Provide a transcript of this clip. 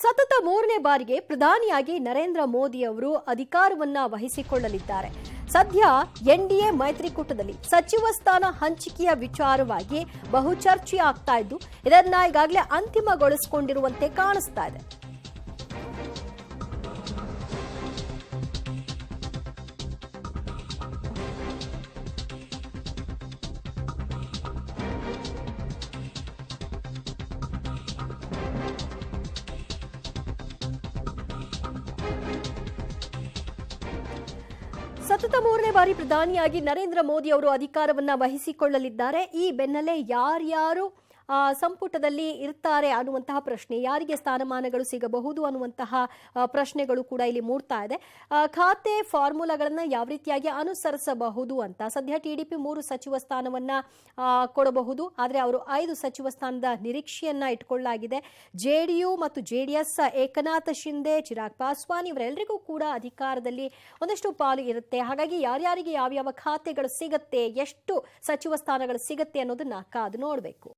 ಸತತ ಮೂರನೇ ಬಾರಿಗೆ ಪ್ರಧಾನಿಯಾಗಿ ನರೇಂದ್ರ ಮೋದಿ ಅವರು ಅಧಿಕಾರವನ್ನ ವಹಿಸಿಕೊಳ್ಳಲಿದ್ದಾರೆ. ಸದ್ಯ ಎನ್ಡಿಎ ಮೈತ್ರಿಕೂಟದಲ್ಲಿ ಸಚಿವ ಸ್ಥಾನ ಹಂಚಿಕೆಯ ವಿಚಾರವಾಗಿ ಬಹು ಚರ್ಚೆ ಆಗ್ತಾ ಇದ್ದು ಇದನ್ನ ಈಗಾಗಲೇ ಅಂತಿಮಗೊಳಿಸಿಕೊಂಡಿರುವಂತೆ ಕಾಣಿಸ್ತಾ ಇದೆ. ಸತತ ಮೂರನೇ ಬಾರಿ ಪ್ರಧಾನಿಯಾಗಿ ನರೇಂದ್ರ ಮೋದಿ ಅವರು ಅಧಿಕಾರವನ್ನ ವಹಿಸಿಕೊಳ್ಳಲಿದ್ದಾರೆ. ಈ ಬೆನ್ನಲ್ಲೇ ಯಾರ್ಯಾರು ಸಂಪುಟದಲ್ಲಿ ಇರ್ತಾರೆ ಅನ್ನುವಂತಹ ಪ್ರಶ್ನೆ, ಯಾರಿಗೆ ಸ್ಥಾನಮಾನಗಳು ಸಿಗಬಹುದು ಅನ್ನುವಂತಹ ಪ್ರಶ್ನೆಗಳು ಕೂಡ ಇಲ್ಲಿ ಮೂಡ್ತಾ ಇದೆ. ಖಾತೆ ಫಾರ್ಮುಲಾಗಳನ್ನ ಯಾವ ರೀತಿಯಾಗಿ ಅನುಸರಿಸಬಹುದು ಅಂತ ಸದ್ಯ ಟಿಡಿಪಿ 3 ಸಚಿವ ಸ್ಥಾನವನ್ನ ಕೊಡಬಹುದು, ಆದರೆ ಅವರು 5 ಸಚಿವ ಸ್ಥಾನದ ನಿರೀಕ್ಷೆಯನ್ನ ಇಟ್ಕೊಳ್ಳಲಾಗಿದೆ. ಜೆಡಿಯು ಮತ್ತು ಜೆಡಿಎಸ್ ಏಕನಾಥ್ ಶಿಂದೆ, ಚಿರಾಗ್ ಪಾಸ್ವಾನ್ ಇವರೆಲ್ಲರಿಗೂ ಕೂಡ ಅಧಿಕಾರದಲ್ಲಿ ಒಂದಷ್ಟು ಪಾಲು ಇರುತ್ತೆ. ಹಾಗಾಗಿ ಯಾರ್ಯಾರಿಗೆ ಯಾವ್ಯಾವ ಖಾತೆಗಳು ಸಿಗತ್ತೆ, ಎಷ್ಟು ಸಚಿವ ಸ್ಥಾನಗಳು ಸಿಗತ್ತೆ ಅನ್ನೋದನ್ನ ಕಾದು ನೋಡಬೇಕು.